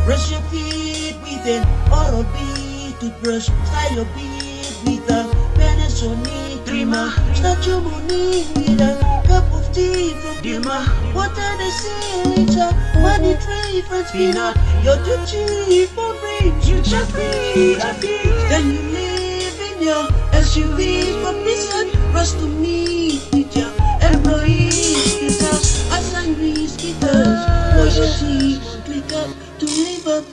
Brush your teeth with an Oral-B toothbrush. Style your beard with a Panasonic trimmer. Start your morning with a cup of tea from Dilma. Water the seal, money tray from peanut. You're too cheap for brains, you just be happy. Then you live in your SUV for prison. Rush to meet with your employees because as angry skitters, push your teeth on click up to live up.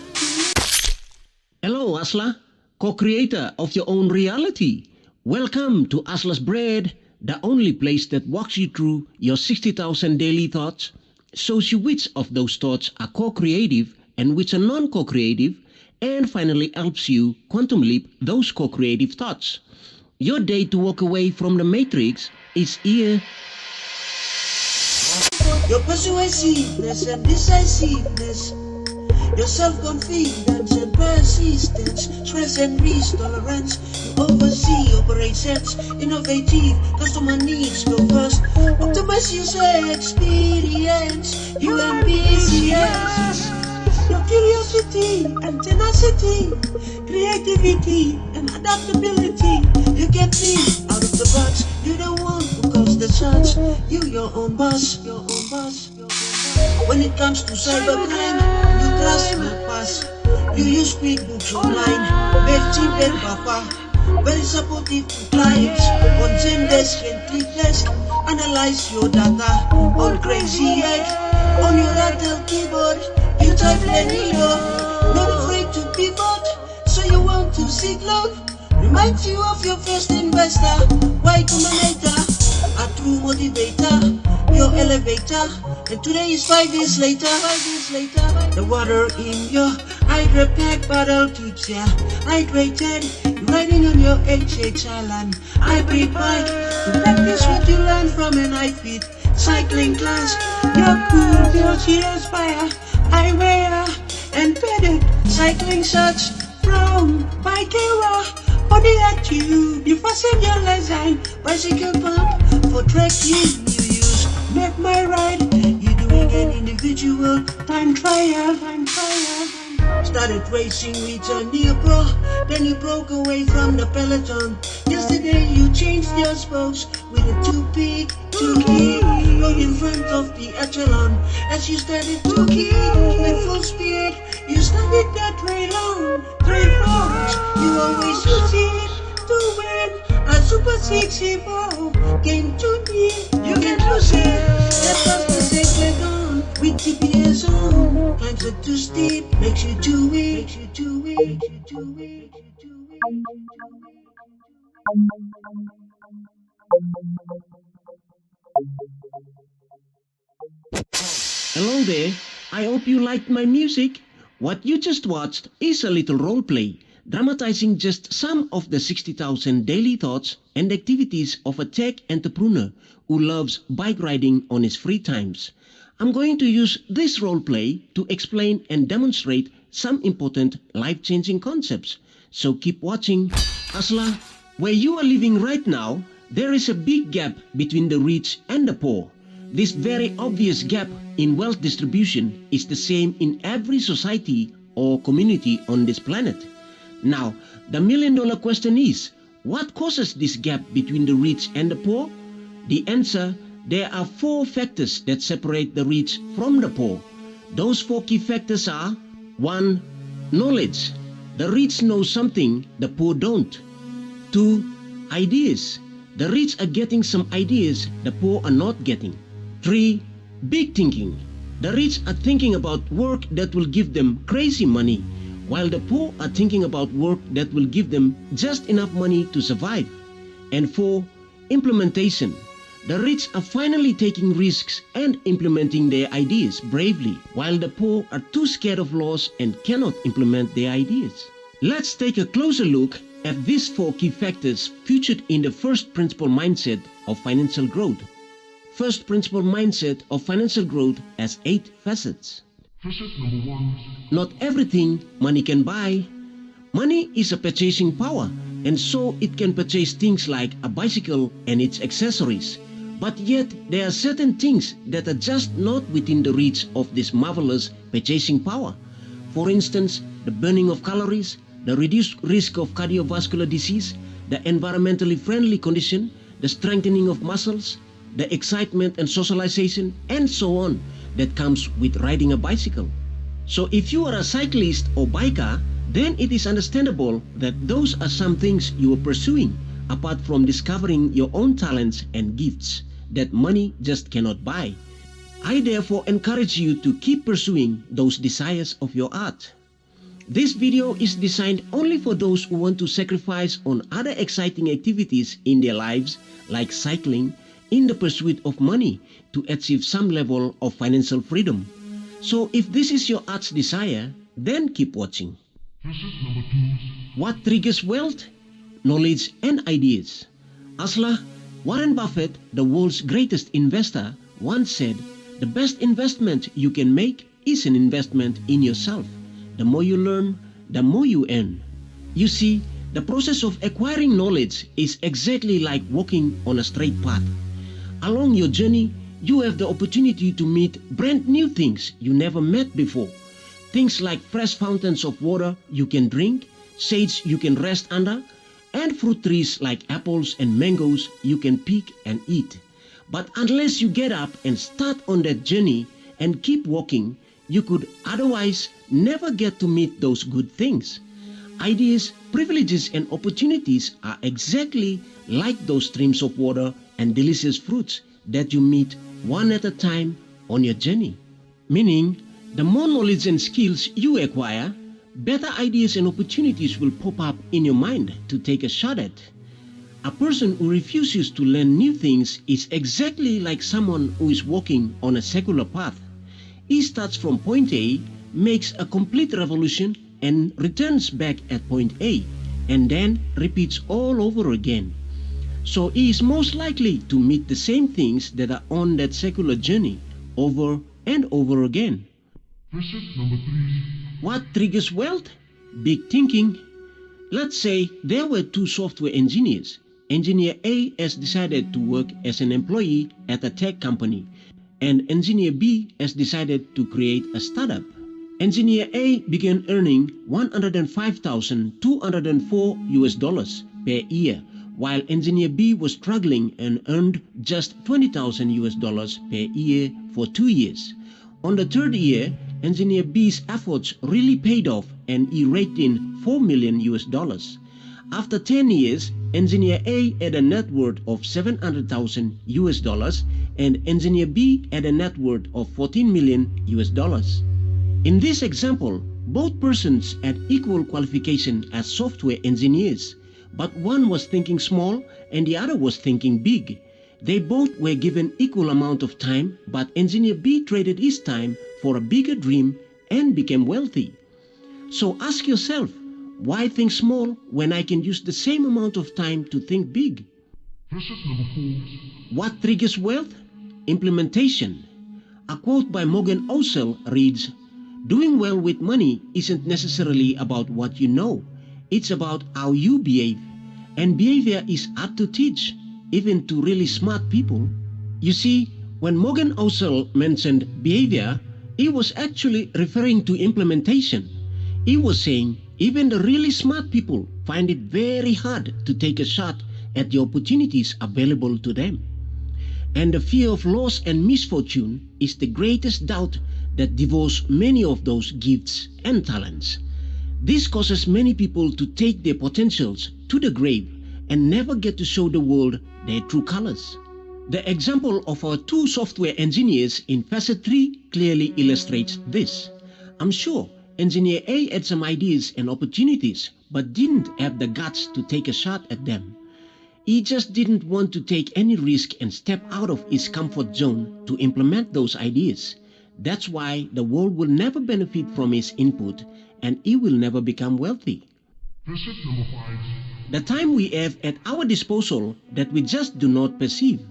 Hello Asla, co-creator of your own reality. Welcome to Asla's Bread, the only place that walks you through your 60,000 daily thoughts, shows you which of those thoughts are co-creative and which are non-co-creative, and finally helps you quantum leap those co-creative thoughts. Your day to walk away from the matrix is here. Your persuasiveness and decisiveness, your self-confidence and persistence, stress and risk tolerance, you oversee operations, innovative, customer needs go first, optimize user experience, you ambitious, your curiosity and tenacity, creativity and adaptability, you get me out of the box, you the one who calls the shots, you your own boss, your own boss, your own boss. When it comes to cybercrime, you trust my pass, you use QuickBooks online, make cheap and papa, very supportive to clients, on Zendesk and ClickDesk, analyze your data, on crazy egg, on your Intel keyboard, you type Lenido, not afraid to pivot, so you want to seek love, reminds you of your first investor, Y Combinator, a true motivator, your elevator, and today is 5 years later, the water in your hydro pack bottle keeps ya hydrated, you're riding on your HH Island, hybrid bike, to practice what you learn from an high-fit cycling class, you're cool till she aspire, I wear and petted cycling shirts from Bikewa, on the attitude, you fasten your design, bicycle pump for trekking, you use make my ride, you doing an individual time trial, started racing with a new pro, then you broke away from the peloton, yesterday you changed your spokes with a two-peak, rode in front of the echelon, as you started to keep at full speed, you started that trail on, 3 roads, you always use it to win, a super 64 game to me, you can lose it, that was the sacred on, with GPS on, climbs are too steep, makes you too weak, Hello there, I hope you liked my music. What you just watched is a little role play, dramatizing just some of the 60,000 daily thoughts and activities of a tech entrepreneur who loves bike riding on his free times. I'm going to use this role play to explain and demonstrate some important life-changing concepts. So keep watching. Asla, where you are living right now, there is a big gap between the rich and the poor. This very obvious gap in wealth distribution is the same in every society or community on this planet. Now, the million-dollar question is, what causes this gap between the rich and the poor? The answer, there are 4 factors that separate the rich from the poor. Those 4 key factors are: 1. Knowledge. The rich know something the poor don't. 2. Ideas. The rich are getting some ideas the poor are not getting. 3. Big thinking. The rich are thinking about work that will give them crazy money, while the poor are thinking about work that will give them just enough money to survive. And 4. Implementation. The rich are finally taking risks and implementing their ideas bravely, while the poor are too scared of loss and cannot implement their ideas. Let's take a closer look at these 4 key factors featured in the first principle mindset of financial growth. First principle mindset of financial growth has 8 facets. Facet number 1. Not everything money can buy. Money is a purchasing power, and so it can purchase things like a bicycle and its accessories. But yet, there are certain things that are just not within the reach of this marvelous purchasing power. For instance, the burning of calories, the reduced risk of cardiovascular disease, the environmentally friendly condition, the strengthening of muscles, the excitement and socialization, and so on that comes with riding a bicycle. So if you are a cyclist or biker, then it is understandable that those are some things you are pursuing, apart from discovering your own talents and gifts that money just cannot buy. I therefore encourage you to keep pursuing those desires of your art. This video is designed only for those who want to sacrifice on other exciting activities in their lives, like cycling, in the pursuit of money to achieve some level of financial freedom. So if this is your art's desire, then keep watching. Number 2. What triggers wealth? Knowledge and ideas. Asla, Warren Buffett, the world's greatest investor, once said, "The best investment you can make is an investment in yourself. The more you learn, the more you earn." You see, the process of acquiring knowledge is exactly like walking on a straight path. Along your journey, you have the opportunity to meet brand new things you never met before. Things like fresh fountains of water you can drink, shades you can rest under, and fruit trees like apples and mangoes you can pick and eat. But unless you get up and start on that journey and keep walking, you could otherwise never get to meet those good things. Ideas, privileges, and opportunities are exactly like those streams of water and delicious fruits that you meet one at a time on your journey. Meaning, the more knowledge and skills you acquire, better ideas and opportunities will pop up in your mind to take a shot at. A person who refuses to learn new things is exactly like someone who is walking on a secular path. He starts from point A, makes a complete revolution, and returns back at point A, and then repeats all over again. So he is most likely to meet the same things that are on that secular journey over and over again. Number 3. What triggers wealth? Big thinking. Let's say there were two software engineers. Engineer A has decided to work as an employee at a tech company, and Engineer B has decided to create a startup. Engineer A began earning $105,204 per year, while Engineer B was struggling and earned just $20,000 per year for 2 years. On the third year, Engineer B's efforts really paid off and he raked in $4 million. After 10 years, Engineer A had a net worth of $700,000 and Engineer B had a net worth of $14 million. In this example, both persons had equal qualification as software engineers, but one was thinking small and the other was thinking big. They both were given equal amount of time, but Engineer B traded his time for a bigger dream and became wealthy. So ask yourself, why think small when I can use the same amount of time to think big? Number 4. What triggers wealth? Implementation. A quote by Morgan Housel reads, "Doing well with money isn't necessarily about what you know. It's about how you behave. And behavior is hard to teach, even to really smart people." You see, when Morgan Housel mentioned behavior, he was actually referring to implementation. He was saying even the really smart people find it very hard to take a shot at the opportunities available to them. And the fear of loss and misfortune is the greatest doubt that devours many of those gifts and talents. This causes many people to take their potentials to the grave and never get to show the world their true colors. The example of our two software engineers in Facet 3 clearly illustrates this. I'm sure Engineer A had some ideas and opportunities, but didn't have the guts to take a shot at them. He just didn't want to take any risk and step out of his comfort zone to implement those ideas. That's why the world will never benefit from his input and he will never become wealthy. Number 5. The time we have at our disposal that we just do not perceive.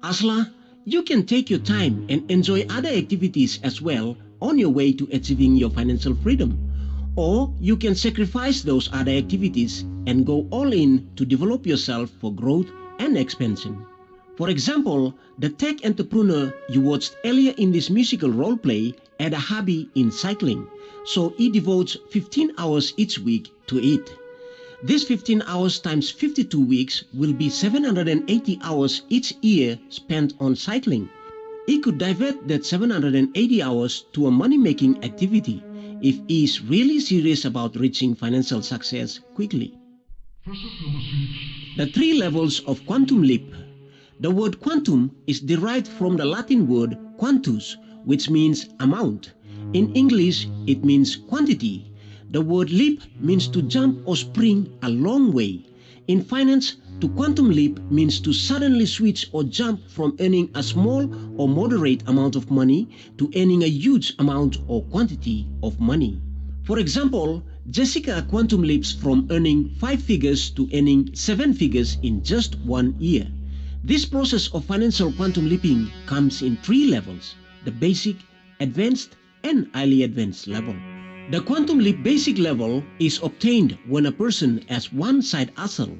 Asla, you can take your time and enjoy other activities as well on your way to achieving your financial freedom. Or you can sacrifice those other activities and go all in to develop yourself for growth and expansion. For example, the tech entrepreneur you watched earlier in this musical role play had a hobby in cycling. so he devotes 15 hours each week to it. This 15 hours times 52 weeks will be 780 hours each year spent on cycling. He could divert that 780 hours to a money-making activity if he is really serious about reaching financial success quickly. Facet number 6. The 3 levels of quantum leap. The word quantum is derived from the Latin word quantus, which means amount. In English, it means quantity. The word leap means to jump or spring a long way. In finance, to quantum leap means to suddenly switch or jump from earning a small or moderate amount of money to earning a huge amount or quantity of money. For example, Jessica quantum leaps from earning 5 figures to earning 7 figures in just 1 year. This process of financial quantum leaping comes in 3 levels: the basic, advanced, and highly advanced level. The quantum leap basic level is obtained when a person has one side hustle.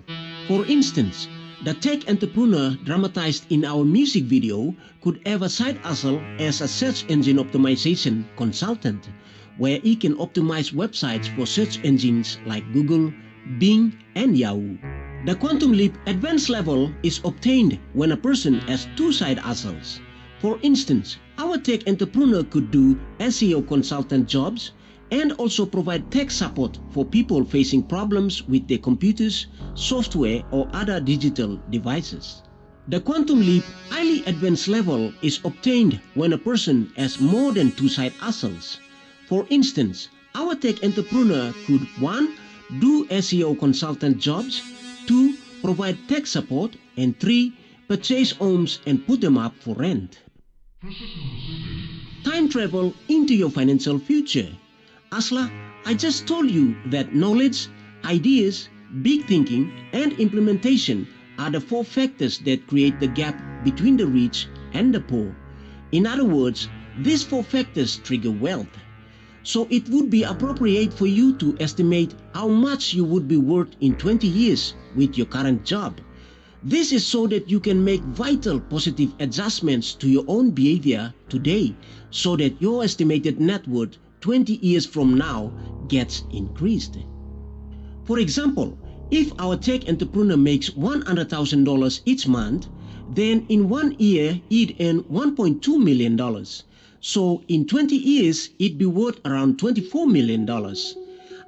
For instance, the tech entrepreneur dramatized in our music video could have a side hustle as a search engine optimization consultant, where he can optimize websites for search engines like Google, Bing, and Yahoo. The quantum leap advanced level is obtained when a person has 2 side hustles. For instance, our tech entrepreneur could do SEO consultant jobs and also provide tech support for people facing problems with their computers, software, or other digital devices. The quantum leap highly advanced level is obtained when a person has more than 2 side hustles. For instance, our tech entrepreneur could 1. Do SEO consultant jobs, 2. Provide tech support, and 3. Purchase homes and put them up for rent. Facet number 7. Time travel into your financial future. Asla, I just told you that knowledge, ideas, big thinking, and implementation are the 4 factors that create the gap between the rich and the poor. In other words, these 4 factors trigger wealth. So it would be appropriate for you to estimate how much you would be worth in 20 years with your current job. This is so that you can make vital positive adjustments to your own behavior today so that your estimated net worth 20 years from now gets increased. For example, if our tech entrepreneur makes $100,000 each month, then in 1 year he'd earn $1.2 million. So in 20 years it'd be worth around $24 million.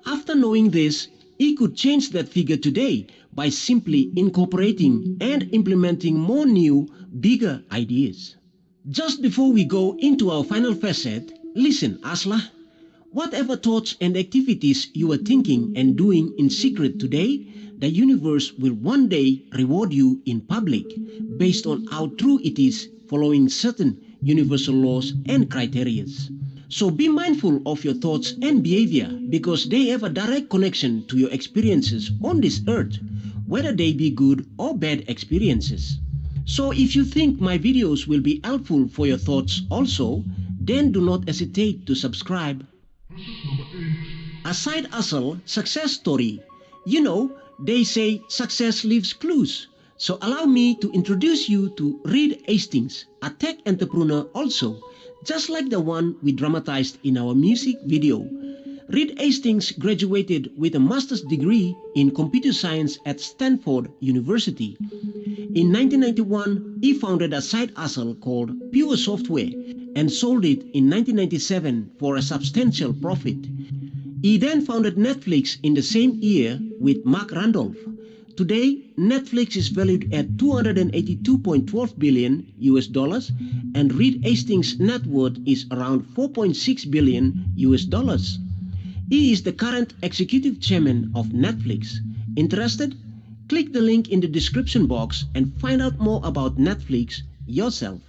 After knowing this, he could change that figure today by simply incorporating and implementing more new, bigger ideas. Just before we go into our final facet, listen, Asla. Whatever thoughts and activities you are thinking and doing in secret today, the universe will one day reward you in public based on how true it is, following certain universal laws and criteria. So be mindful of your thoughts and behavior because they have a direct connection to your experiences on this earth, whether they be good or bad experiences. So if you think my videos will be helpful for your thoughts also, then do not hesitate to subscribe. Facet number 8. A side hustle success story. You know, they say success leaves clues. So allow me to introduce you to Reed Hastings, a tech entrepreneur also, just like the one we dramatized in our music video. Reed Hastings graduated with a master's degree in computer science at Stanford University. In 1991, he founded a side hustle called Pure Software and sold it in 1997 for a substantial profit. He then founded Netflix in the same year with Mark Randolph. Today, Netflix is valued at $282.12 billion US, and Reed Hastings' net worth is around $4.6 billion US. He is the current executive chairman of Netflix. Interested? Click the link in the description box and find out more about Netflix yourself.